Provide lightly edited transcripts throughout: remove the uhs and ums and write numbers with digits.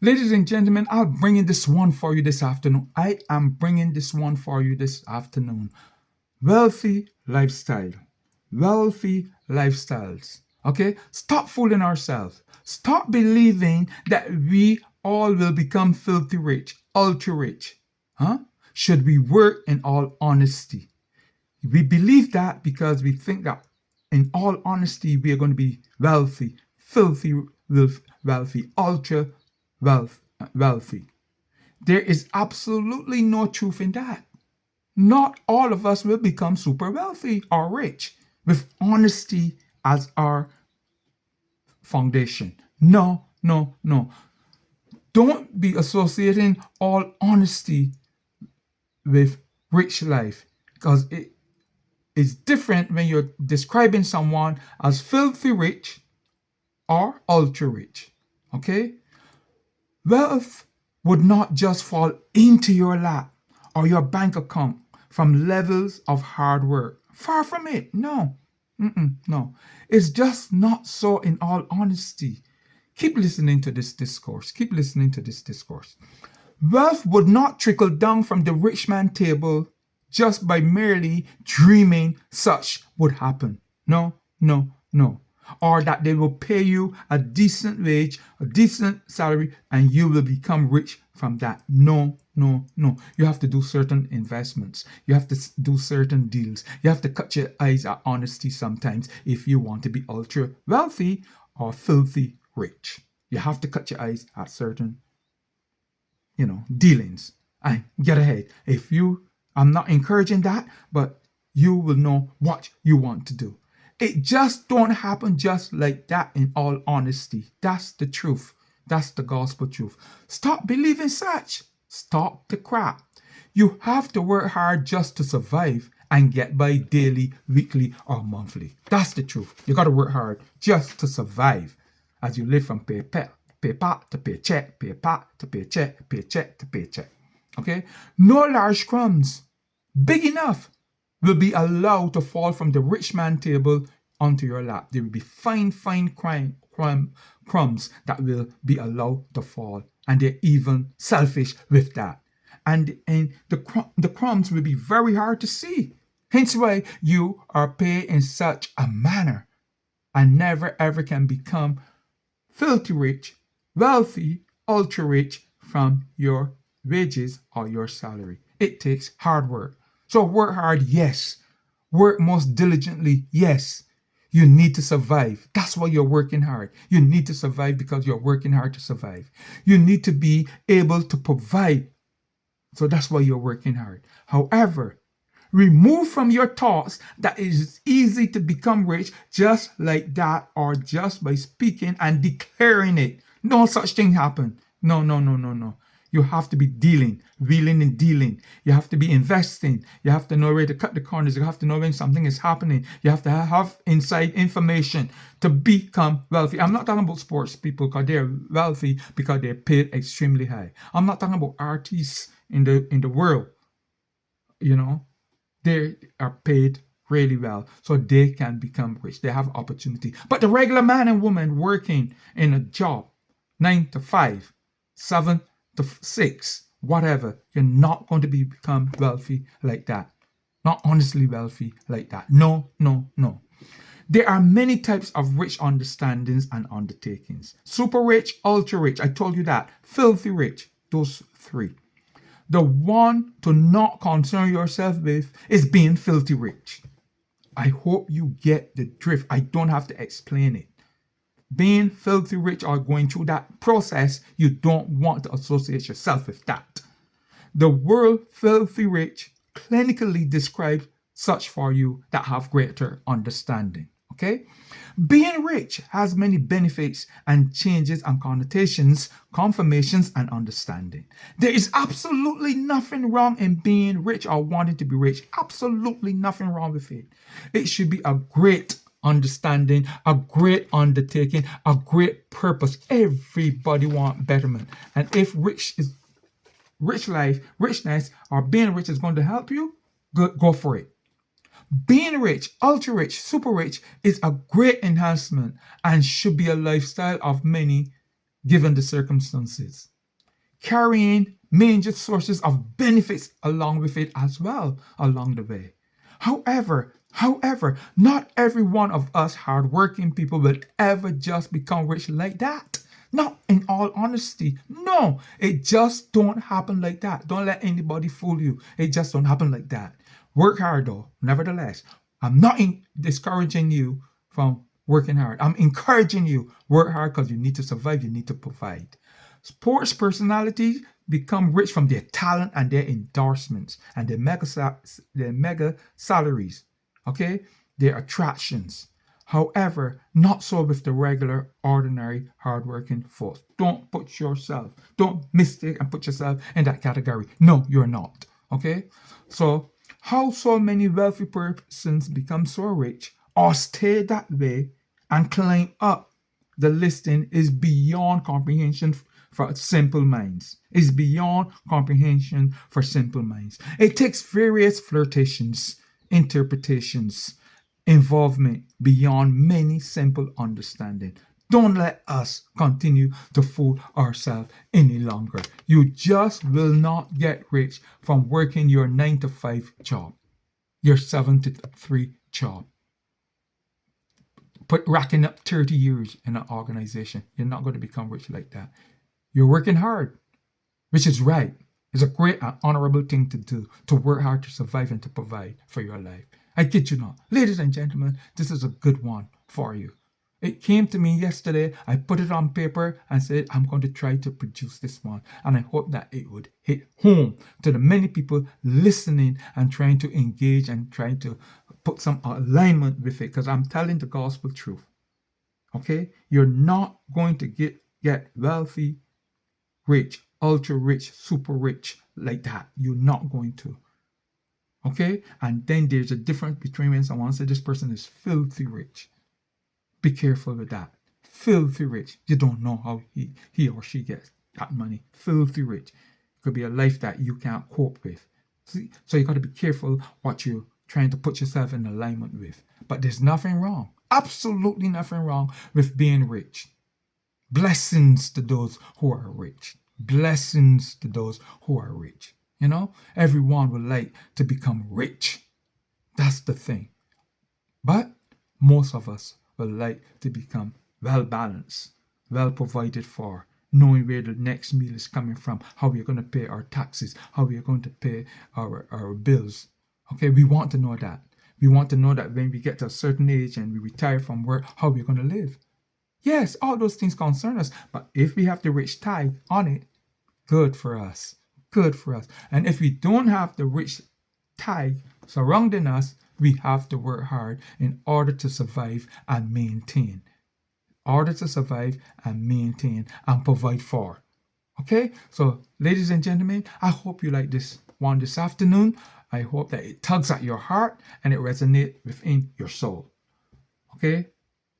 Ladies and gentlemen, I'll bring in this one for you this afternoon. I am bringing this one for you this afternoon. Wealthy lifestyle. Wealthy lifestyles. Okay? Stop fooling ourselves. Stop believing that we all will become filthy rich, ultra rich. Huh? Should we work in all honesty? We believe that because we think that in all honesty we are going to be wealthy, filthy wealthy, ultra wealthy. There is absolutely no truth in that. Not all of us will become super wealthy or rich with honesty as our foundation. No, no, no. Don't be associating all honesty with rich life because it is different when you're describing someone as filthy rich or ultra rich. Okay? Wealth would not just fall into your lap or your bank account from levels of hard work. Far from it. No. No. It's just not so, in all honesty. Keep listening to this discourse. Keep listening to this discourse. Wealth would not trickle down from the rich man table just by merely dreaming such would happen. No, no, no. Or that they will pay you a decent wage, a decent salary, and you will become rich from that. No, no, no. You have to do certain investments. You have to do certain deals. You have to cut your eyes at honesty sometimes if you want to be ultra wealthy or filthy rich. You have to cut your eyes at certain dealings and get ahead. I'm not encouraging that, but you will know what you want to do. It just don't happen just like that, in all honesty. That's the truth. That's the gospel truth. Stop believing such. Stop the crap. You have to work hard just to survive and get by daily, weekly, or monthly. That's the truth. You got to work hard just to survive as you live from paycheck to paycheck, paycheck to paycheck, paycheck to paycheck. Okay? No large crumbs, big enough, will be allowed to fall from the rich man table onto your lap. There will be fine crumbs that will be allowed to fall. And they're even selfish with that. And the crumbs will be very hard to see. Hence why you are paid in such a manner and never ever can become filthy rich, wealthy, ultra rich from your wages or your salary. It takes hard work. So work hard, yes. Work most diligently, yes. You need to survive. That's why you're working hard. You need to survive because you're working hard to survive. You need to be able to provide. So that's why you're working hard. However, remove from your thoughts that it is easy to become rich just like that or just by speaking and declaring it. No such thing happen. No, no, no, no, no. You have to be dealing, wheeling and dealing. You have to be investing. You have to know where to cut the corners. You have to know when something is happening. You have to have inside information to become wealthy. I'm not talking about sports people because they're wealthy because they're paid extremely high. I'm not talking about artists in the world. They are paid really well so they can become rich. They have opportunity. But the regular man and woman working in a job, 9 to 5, 7 to 6, whatever, you're not going to become wealthy like that. Not honestly wealthy like that. No, no, no. There are many types of rich understandings and undertakings. Super rich, ultra rich. I told you that. Filthy rich. Those three. The one to not concern yourself with is being filthy rich. I hope you get the drift. I don't have to explain it. Being filthy rich or going through that process, you don't want to associate yourself with that. The word filthy rich clinically describes such for you that have greater understanding. Okay? Being rich has many benefits and changes and connotations, confirmations, and understanding. There is absolutely nothing wrong in being rich or wanting to be rich. Absolutely nothing wrong with it. It should be a great understanding, a great undertaking, a great purpose. Everybody wants betterment. And if rich life, richness, or being rich is going to help you, go for it. Being rich, ultra rich, super rich is a great enhancement and should be a lifestyle of many given the circumstances, carrying major sources of benefits along with it as well along the way. However, not every one of us hardworking people will ever just become rich like that. Not in all honesty. No, it just don't happen like that. Don't let anybody fool you. It just don't happen like that. Work hard though, nevertheless. I'm not discouraging you from working hard. I'm encouraging you work hard because you need to survive, you need to provide. Sports personalities become rich from their talent and their endorsements and their mega salaries. Okay, their attractions. However, not so with the regular, ordinary, hardworking folks. Don't mistake and put yourself in that category. No, you're not. Okay, so how so many wealthy persons become so rich or stay that way and climb up the listing is beyond comprehension for simple minds. It's beyond comprehension for simple minds. It takes various flirtations, interpretations, involvement beyond many simple understanding. Don't let us continue to fool ourselves any longer. You just will not get rich from working your 9 to 5 job, your 7 to 3 job. But racking up 30 years in an organization, you're not going to become rich like that. You're working hard, which is right. It's a great and honorable thing to do, to work hard to survive and to provide for your life. I kid you not. Ladies and gentlemen, this is a good one for you. It came to me yesterday. I put it on paper and said, I'm going to try to produce this one. And I hope that it would hit home to the many people listening and trying to engage and trying to put some alignment with it, because I'm telling the gospel truth. Okay? You're not going to get wealthy, rich, ultra rich, super rich like that. You're not going to. Okay? And then there's a difference between when someone says this person is filthy rich. Be careful with that. Filthy rich. You don't know how he or she gets that money. Filthy rich. It could be a life that you can't cope with. See? So you got to be careful what you're trying to put yourself in alignment with. But there's nothing wrong. Absolutely nothing wrong with being rich. Blessings to those who are rich. Blessings to those who are rich. You know, everyone would like to become rich. That's the thing. But most of us would like to become well balanced, well provided for, knowing where the next meal is coming from, how we're going to pay our taxes, how we're going to pay our bills. Okay, we want to know that. We want to know that when we get to a certain age and we retire from work, how we're going to live. Yes, all those things concern us. But if we have the rich tithe on it, good for us. Good for us. And if we don't have the rich tithe surrounding us, we have to work hard in order to survive and maintain. In order to survive and maintain and provide for. Okay? So, ladies and gentlemen, I hope you like this one this afternoon. I hope that it tugs at your heart and it resonates within your soul. Okay?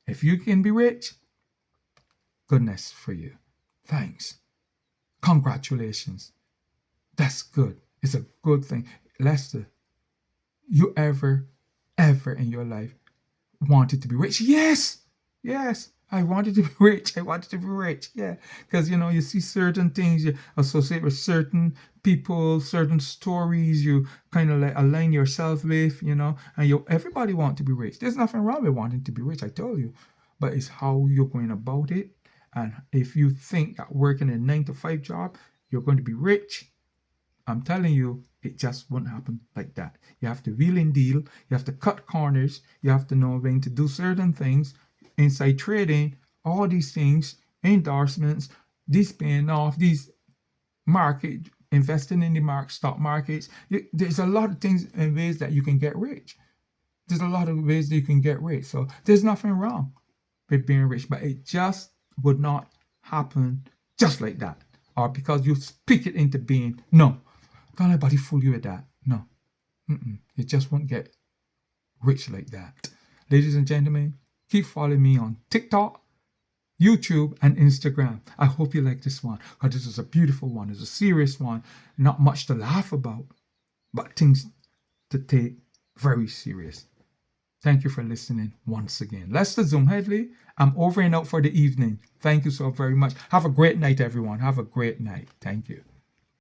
If you can be rich, goodness for you. Thanks. Congratulations. That's good. It's a good thing. Lester, you ever in your life wanted to be rich? Yes. I wanted to be rich. Yeah. Because, you see certain things you associate with certain people, certain stories you kind of like align yourself with, and everybody want to be rich. There's nothing wrong with wanting to be rich, I tell you. But it's how you're going about it. And if you think that working a 9 to 5 job, you're going to be rich, I'm telling you, it just won't happen like that. You have to wheel and deal. You have to cut corners. You have to know when to do certain things. Inside trading, all these things, endorsements, these paying off, these market, investing in the stock markets. There's a lot of things and ways that you can get rich. There's a lot of ways that you can get rich. So there's nothing wrong with being rich, but it just would not happen just like that. Or because you speak it into being. No. Don't let anybody fool you with that. No. You just won't get rich like that. Ladies and gentlemen, keep following me on TikTok, YouTube, and Instagram. I hope you like this one, because this is a beautiful one. It's a serious one. Not much to laugh about, but things to take very serious. Thank you for listening once again. Lester Zoom Headley, I'm over and out for the evening. Thank you so very much. Have a great night, everyone. Have a great night. Thank you.